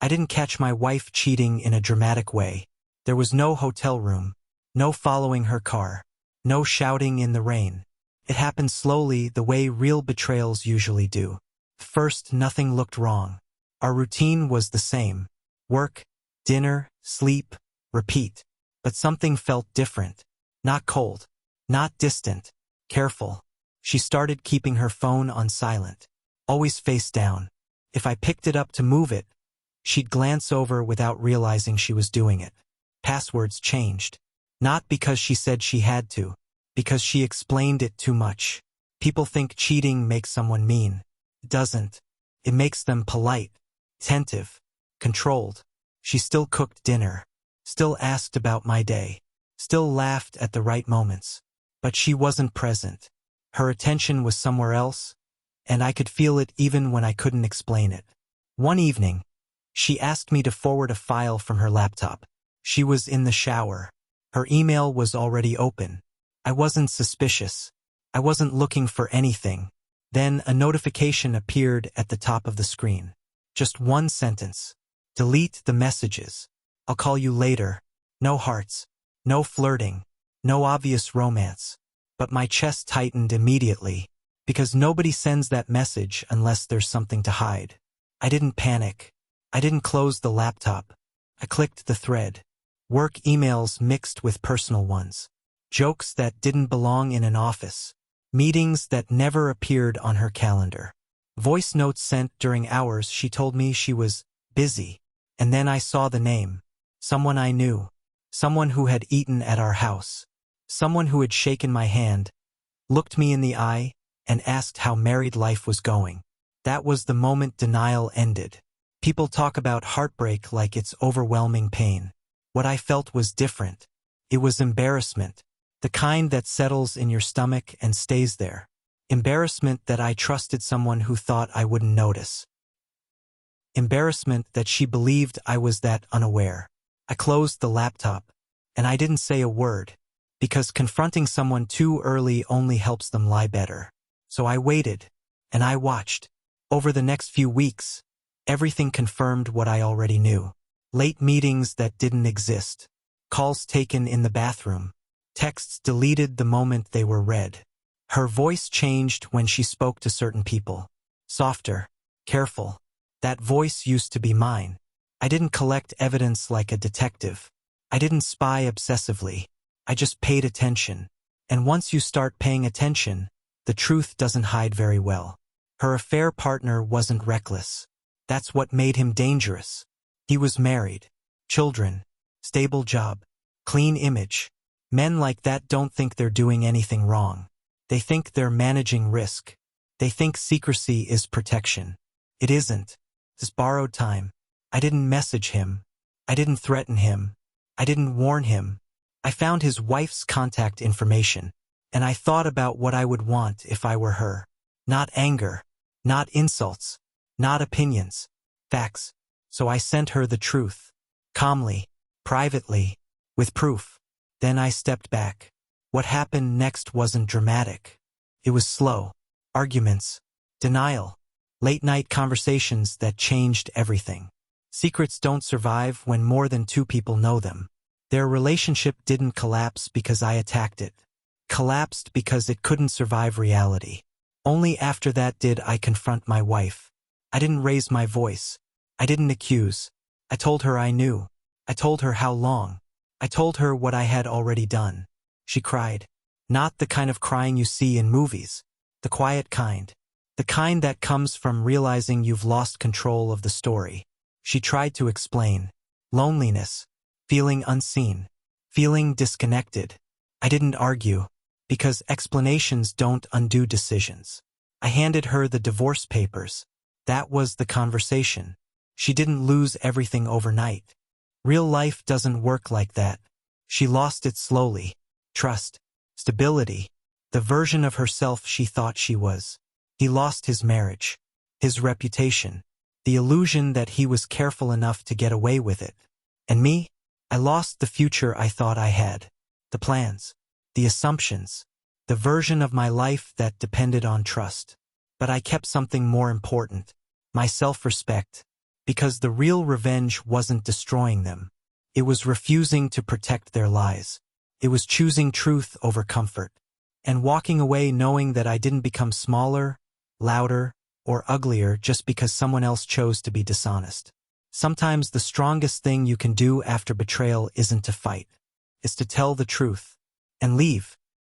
I didn't catch my wife cheating in a dramatic way. There was no hotel room, no following her car, no shouting in the rain. It happened slowly, the way real betrayals usually do. First, nothing looked wrong. Our routine was the same. Work, dinner, sleep, repeat. But something felt different. Not cold. Not distant. Careful. She started keeping her phone on silent. Always face down. If I picked it up to move it, she'd glance over without realizing she was doing it. Passwords changed. Not because she said she had to, because she explained it too much. People think cheating makes someone mean. It doesn't. It makes them polite, attentive, controlled. She still cooked dinner, still asked about my day, still laughed at the right moments. But she wasn't present. Her attention was somewhere else, and I could feel it even when I couldn't explain it. One evening, she asked me to forward a file from her laptop. She was in the shower. Her email was already open. I wasn't suspicious. I wasn't looking for anything. Then a notification appeared at the top of the screen. Just one sentence. Delete the messages. I'll call you later. No hearts. No flirting. No obvious romance. But my chest tightened immediately, because nobody sends that message unless there's something to hide. I didn't panic. I didn't close the laptop. I clicked the thread. Work emails mixed with personal ones. Jokes that didn't belong in an office. Meetings that never appeared on her calendar. Voice notes sent during hours she told me she was busy. And then I saw the name. Someone I knew. Someone who had eaten at our house. Someone who had shaken my hand, looked me in the eye, and asked how married life was going. That was the moment denial ended. People talk about heartbreak like it's overwhelming pain. What I felt was different. It was embarrassment. The kind that settles in your stomach and stays there. Embarrassment that I trusted someone who thought I wouldn't notice. Embarrassment that she believed I was that unaware. I closed the laptop, and I didn't say a word, because confronting someone too early only helps them lie better. So I waited, and I watched. Over the next few weeks, everything confirmed what I already knew. Late meetings that didn't exist. Calls taken in the bathroom. Texts deleted the moment they were read. Her voice changed when she spoke to certain people. Softer, careful. That voice used to be mine. I didn't collect evidence like a detective. I didn't spy obsessively. I just paid attention. And once you start paying attention, the truth doesn't hide very well. Her affair partner wasn't reckless. That's what made him dangerous. He was married. Children. Stable job. Clean image. Men like that don't think they're doing anything wrong. They think they're managing risk. They think secrecy is protection. It isn't. It's borrowed time. I didn't message him. I didn't threaten him. I didn't warn him. I found his wife's contact information, and I thought about what I would want if I were her. Not anger. Not insults. Not opinions. Facts. So I sent her the truth. Calmly. Privately. With proof. Then I stepped back. What happened next wasn't dramatic. It was slow. Arguments. Denial. Late-night conversations that changed everything. Secrets don't survive when more than two people know them. Their relationship didn't collapse because I attacked it. Collapsed because it couldn't survive reality. Only after that did I confront my wife. I didn't raise my voice. I didn't accuse. I told her I knew. I told her how long. I told her what I had already done. She cried. Not the kind of crying you see in movies. The quiet kind. The kind that comes from realizing you've lost control of the story. She tried to explain. Loneliness. Feeling unseen. Feeling disconnected. I didn't argue, because explanations don't undo decisions. I handed her the divorce papers. That was the conversation. She didn't lose everything overnight. Real life doesn't work like that. She lost it slowly. Trust. Stability. The version of herself she thought she was. He lost his marriage. His reputation. The illusion that he was careful enough to get away with it. And me? I lost the future I thought I had. The plans. The assumptions. The version of my life that depended on trust. But I kept something more important. My self-respect. because the real revenge wasn't destroying them. It was refusing to protect their lies. It was choosing truth over comfort, and walking away knowing that I didn't become smaller, louder, or uglier just because someone else chose to be dishonest. Sometimes the strongest thing you can do after betrayal isn't to fight. It's to tell the truth and leave.